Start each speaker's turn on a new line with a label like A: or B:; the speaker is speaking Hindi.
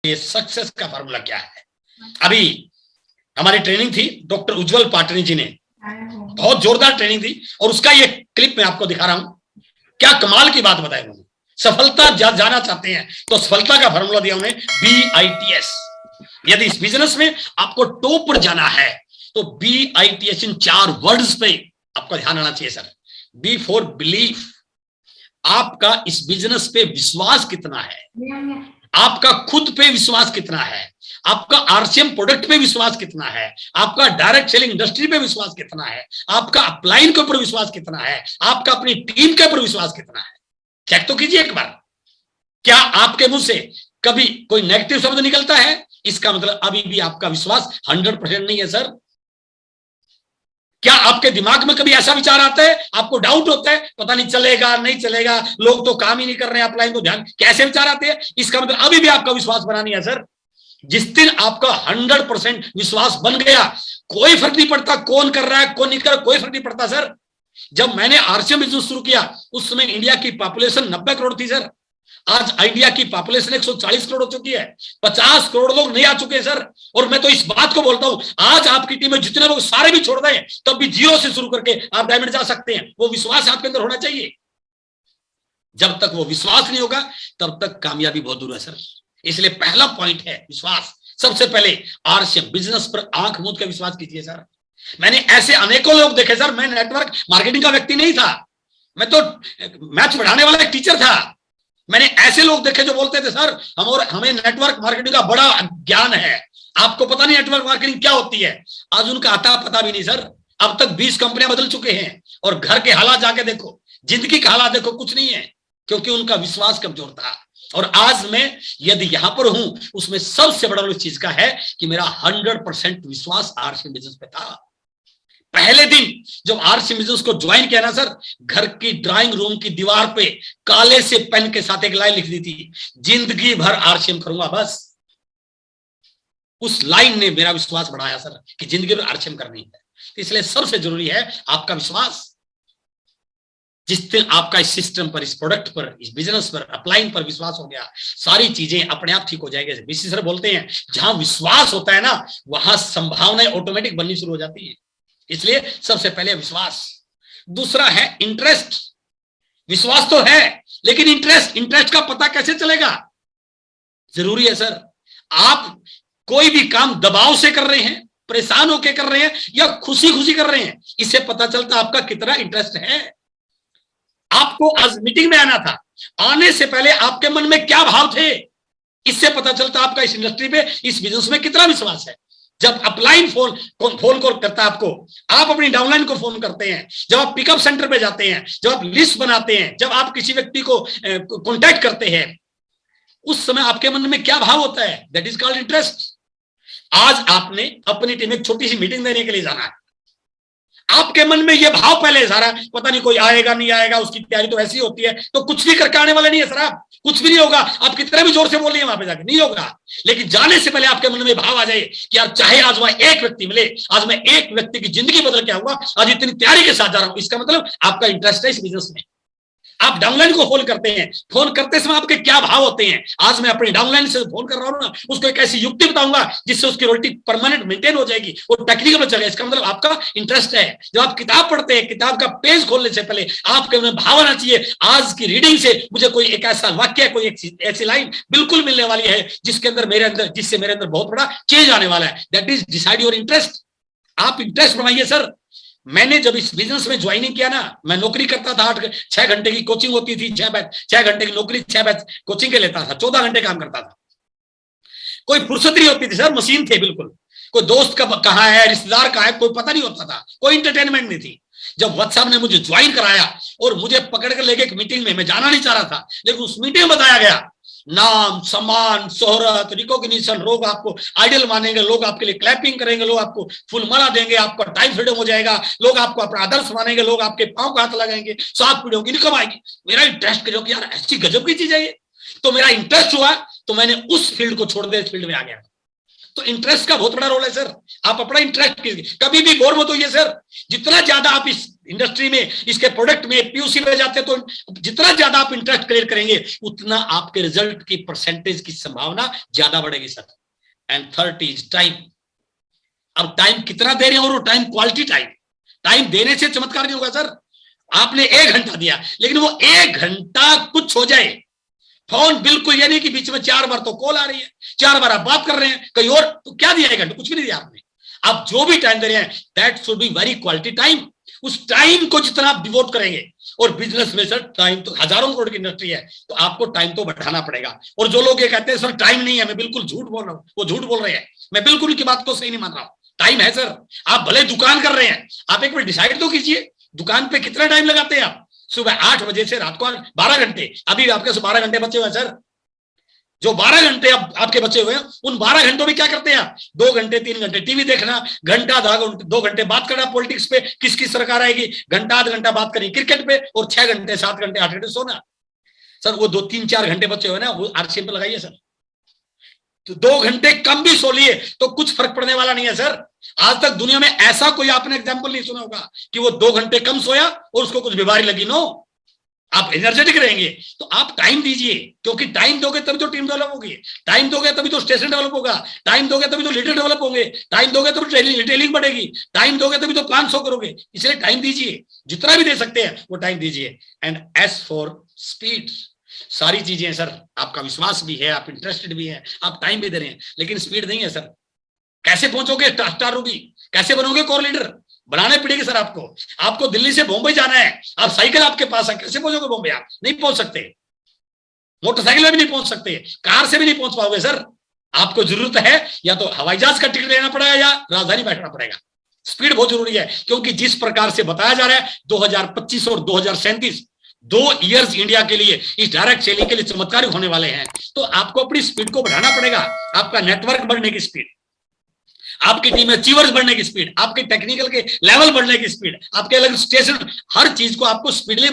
A: ये सक्सेस का फॉर्मूला क्या है। अभी हमारी ट्रेनिंग थी, डॉक्टर उज्जवल पाटनी जी ने बहुत जोरदार ट्रेनिंग थी, और उसका ये क्लिप मैं आपको दिखा रहा हूं। क्या कमाल की बात बताई उन्होंने। सफलता जाना चाहते हैं तो सफलता का फॉर्मूला दिया उन्हें, BITS। यदि इस बिजनेस में आपको टॉप पर जाना है तो BITS, इन 4 वर्ड्स पे आपका ध्यान आना चाहिए सर। B फॉर बिलीफ, आपका इस बिजनेस पे विश्वास कितना है, आपका खुद पे विश्वास कितना है, आपका RCM प्रोडक्ट पे विश्वास कितना है, आपका डायरेक्ट सेलिंग इंडस्ट्री पे विश्वास कितना है, आपका अपलाइन के ऊपर विश्वास कितना है, आपका अपनी टीम के ऊपर विश्वास कितना है। चेक तो कीजिए एक बार। क्या आपके मुंह से कभी कोई नेगेटिव शब्द निकलता है? इसका मतलब अभी भी आपका विश्वास 100% नहीं है सर। क्या आपके दिमाग में कभी ऐसा विचार आता है, आपको डाउट होता है, पता नहीं चलेगा नहीं चलेगा, लोग तो काम ही नहीं कर रहे हैं अपलाइन को ध्यान, कैसे विचार आते हैं? इसका मतलब अभी भी आपका विश्वास बना नहीं है सर। जिस दिन आपका 100% विश्वास बन गया, कोई फर्क नहीं पड़ता कौन कर रहा है कौन नहीं कर रहा, कोई फर्क नहीं पड़ता सर। जब मैंने RCM बिजनेस शुरू किया उस समय इंडिया की पॉपुलेशन 90 करोड़ थी सर। आज इंडिया की पॉपुलेशन 140 करोड़ हो चुकी है, 50 करोड़ लोग नहीं आ चुके हैं सर। और मैं तो इस बात को बोलता हूं, आज आपकी टीम में जितने लोग सारे भी छोड़ दें तब भी 0 से शुरू करके आप डायमंड जा सकते हैं। वो विश्वास आपके अंदर होना चाहिए। जब तक वो विश्वास नहीं होगा तब तक कामयाबी बहुत दूर है सर। इसलिए पहला पॉइंट है विश्वास। सबसे पहले RCM बिजनेस पर आंख मूंद के विश्वास कीजिए सर। मैंने ऐसे अनेकों लोग देखे सर। मैं नेटवर्क मार्केटिंग का व्यक्ति नहीं था, मैं तो मैथ्स पढ़ाने वाला एक टीचर था। मैंने ऐसे लोग देखे जो बोलते थे सर हमें नेटवर्क मार्केटिंग का बड़ा ज्ञान है, आपको पता नहीं नेटवर्क मार्केटिंग क्या होती है। आज उनका आता पता भी नहीं सर। अब तक 20 कंपनियां बदल चुके हैं, और घर के हालात जाके देखो, जिंदगी का हालात देखो, कुछ नहीं है, क्योंकि उनका विश्वास कमजोर था। और आज मैं यदि यहां पर हूं, उसमें सबसे बड़ा इस चीज का है कि मेरा 100% विश्वास RCM बिजनेस पे था। पहले दिन जब RCM बिजनेस को ज्वाइन किया ना सर, घर की ड्राइंग रूम की दीवार पे काले से पेन के साथ एक लाइन लिख दी थी, जिंदगी भर RCM करूंगा बस। उस लाइन ने मेरा विश्वास बढ़ाया सर कि जिंदगी भर RCM करनी है। इसलिए सबसे जरूरी है आपका विश्वास। जिस दिन आपका इस सिस्टम पर, इस प्रोडक्ट पर, इस बिजनेस पर, अपलाइन पर विश्वास हो गया, सारी चीजें अपने आप ठीक हो जाएगी। बीसी सर बोलते हैं जहां विश्वास होता है ना, वहां संभावनाएं ऑटोमेटिक बननी शुरू हो जाती है। इसलिए सबसे पहले विश्वास। दूसरा है इंटरेस्ट। विश्वास तो है, लेकिन इंटरेस्ट का पता कैसे चलेगा? जरूरी है सर आप कोई भी काम दबाव से कर रहे हैं, परेशान होकर कर रहे हैं, या खुशी खुशी कर रहे हैं, इससे पता चलता आपका कितना इंटरेस्ट है। आपको आज मीटिंग में आना था, आने से पहले आपके मन में क्या भाव थे, इससे पता चलता आपका इस इंडस्ट्री पे, इस बिजनेस में कितना विश्वास है। जब अपलाइन फोन कॉल करता है आपको, आप अपनी डाउनलाइन को फोन करते हैं, जब आप पिकअप सेंटर पे जाते हैं, जब आप लिस्ट बनाते हैं, जब आप किसी व्यक्ति को कॉन्टैक्ट करते हैं, उस समय आपके मन में क्या भाव होता है? That is called interest. आज आपने अपनी टीम में एक छोटी सी मीटिंग देने के लिए जाना है, आपके मन में यह भाव पहले सारा, पता नहीं कोई आएगा नहीं आएगा, उसकी तैयारी तो ऐसी होती है, तो कुछ भी करके आने वाले नहीं है सर। आप कुछ भी नहीं होगा, आप कितने भी जोर से बोलिए वहां पे जाके नहीं होगा। लेकिन जाने से पहले आपके मन में भाव आ जाए कि यार चाहे आज वहां एक व्यक्ति मिले, आज मैं एक व्यक्ति की जिंदगी बदल के आऊंगा, आज इतनी तैयारी के साथ जा रहा हूं, इसका मतलब आपका इंटरेस्ट है इस बिजनेस में। आप डाउनलाइन को फोन करते हैं, फोन करते समय आपके क्या भाव होते हैं? आज मैं अपनी डाउनलाइन से फोन कर रहा हूं ना, उसको एक ऐसी युक्ति बताऊंगा जिससे उसकी रॉयल्टी परमानेंट मेंटेन हो जाएगी, वो टेक्निकल चलेगा। इसका मतलब आपका इंटरेस्ट है। जब आप किताब पढ़ते हैं, किताब का पेज खोलने से पहले आपके में भाव आना चाहिए, आज की रीडिंग से मुझे कोई एक ऐसा वाक्य, कोई एक ऐसी लाइन बिल्कुल मिलने वाली है जिससे मेरे अंदर बहुत बड़ा चेंज आने वाला है। That is decide your interest. आप इंटरेस्ट बनाइए सर। मैंने जब इस बिजनेस में ज्वाइनिंग किया ना, मैं नौकरी करता था, 6 घंटे की कोचिंग होती थी, 6 घंटे की नौकरी, 6 बैच कोचिंग के लेता था, 14 घंटे काम करता था। कोई फुर्सत नहीं होती थी सर, मशीन थे बिल्कुल। कोई दोस्त कहाँ है, रिश्तेदार कहाँ है, कोई पता नहीं होता था, कोई इंटरटेनमेंट नहीं थी। जब व्हाट्सएप ने मुझे ज्वाइन कराया और मुझे पकड़ कर लेके एक मीटिंग में, मैं जाना नहीं चाह रहा था, लेकिन उस मीटिंग में बताया गया नाम, सम्मान, शोहरत, रिकॉग्निशन, लोग आपको आइडियल मानेंगे, लोग आपके लिए क्लैपिंग करेंगे, लोग आपको फुल माला देंगे, आपका टाइम फ्रीडम हो जाएगा, लोग आपको अपना आदर्श मानेंगे, लोग आपके पांव का हाथ लगाएंगे, 7 पीढ़ियों की इनकम आएगी। मेरा इंटरेस्ट जो कि यार ऐसी गजब की चीज है ये, तो मेरा इंटरेस्ट हुआ, तो मैंने उस फील्ड को छोड़ दिया, इस फील्ड में आ गया। तो इंटरेस्ट का बहुत बड़ा रोल है सर। आप अपना इंटरेस्ट कीजिए, कभी भी बोर मत होइए सर। जितना ज्यादा आप इस इंडस्ट्री में, इसके प्रोडक्ट में, पीयूसी में जाते हैं, तो जितना ज्यादा आप इंटरेस्ट क्रिएट करेंगे उतना आपके रिजल्ट की परसेंटेज की संभावना ज्यादा बढ़ेगी sir. And third is time. अब टाइम कितना दे रहे हैं, और वो टाइम क्वालिटी टाइम। टाइम देने से चमत्कार नहीं होगा सर। आपने 1 घंटा दिया, लेकिन वो 1 घंटा कुछ हो जाए। फोन बिल्कुल ये नहीं कि बीच में 4 बार तो कॉल आ रही है, 4 बार आप बात कर रहे हैं कहीं और, तो क्या दिया 1 घंटा? कुछ भी नहीं दिया आपने। आप जो भी टाइम दे रहे हैं that should be very quality time. उस टाइम को जितना आप डिवोट करेंगे, और बिजनेस में सर टाइम तो हजारों करोड़ की इंडस्ट्री है, तो आपको टाइम तो बढ़ाना पड़ेगा। और जो लोग ये कहते हैं सर टाइम नहीं है, मैं बिल्कुल झूठ बोल रहा हूं, वो झूठ बोल रहे हैं। मैं बिल्कुल उनकी बात को सही नहीं मान रहा हूं। टाइम है सर। आप भले दुकान कर रहे हैं, आप एक मिनट डिसाइड तो कीजिए दुकान पे कितना टाइम लगाते हैं आप। सुबह 8 बजे से रात को 12 घंटे। अभी आपके 12 घंटे बचे हुए हैं सर। जो 12 घंटे आपके बचे हुए हैं, उन 12 घंटों में क्या करते हैं आप? 2 घंटे 3 घंटे टीवी देखना, घंटा 2 घंटे बात करना पॉलिटिक्स पे, किसकी सरकार आएगी, घंटा आध घंटा बात करनी क्रिकेट पे, और 6 घंटे 7 घंटे 8 घंटे सोना। सर वो 2-3-4 घंटे बचे हुए ना, वो आरसीएम पे लगाइए सर। तो 2 घंटे कम भी सो लिए तो कुछ फर्क पड़ने वाला नहीं है सर। आज तक दुनिया में ऐसा कोई आपने एग्जाम्पल नहीं सुना होगा कि वो 2 घंटे कम सोया और उसको कुछ बीमारी लगी। नो, आप एनर्जेटिक रहेंगे तो आप टाइम दीजिए, क्योंकि टाइम दोगे तभी तो टीम डेवलप होगी, टाइम दोगे तभी तो स्टेशन डेवलप होगा, टाइम दोगे तभी तो लीडर डेवलप होंगे, टाइम दोगे तभी रिटेलिंग बढ़ेगी, टाइम दोगे तभी तो प्लान शो करोगे। इसलिए टाइम दीजिए, जितना भी दे सकते हैं वो टाइम दीजिए। एंड एज फॉर स्पीड, सारी चीजें हैं सर। आपका विश्वास भी है, आप इंटरेस्टेड भी है, आप टाइम भी दे रहे हैं, लेकिन स्पीड नहीं है सर। कैसे पहुंचोगे स्टार रूबी? कैसे बनोगे कोर लीडर? बनाने पड़ेगी सर आपको। आपको दिल्ली से बॉम्बे जाना है, आप साइकिल आपके पास है, कैसे पहुंचोगे बॉम्बे? आप नहीं पहुंच सकते, मोटरसाइकिल में भी नहीं पहुंच सकते, कार से भी नहीं पहुंच पाओगे सर। आपको जरूरत है या तो हवाई जहाज का टिकट लेना पड़ेगा या राजधानी बैठना पड़ेगा। स्पीड बहुत जरूरी है, क्योंकि जिस प्रकार से बताया जा रहा है 2025 और 2037 2 इयर्स इंडिया के लिए इस डायरेक्ट सेलिंग के लिए चमत्कारी होने वाले हैं। तो आपको अपनी स्पीड को बढ़ाना पड़ेगा। आपका नेटवर्क बढ़ने की स्पीड, आपकी टीम अचीवर्स बढ़ने की स्पीड, आपके टेक्निकल के लेवल बढ़ने की स्पीड, आपके अलग स्टेशन, हर चीज को आपको स्पीडली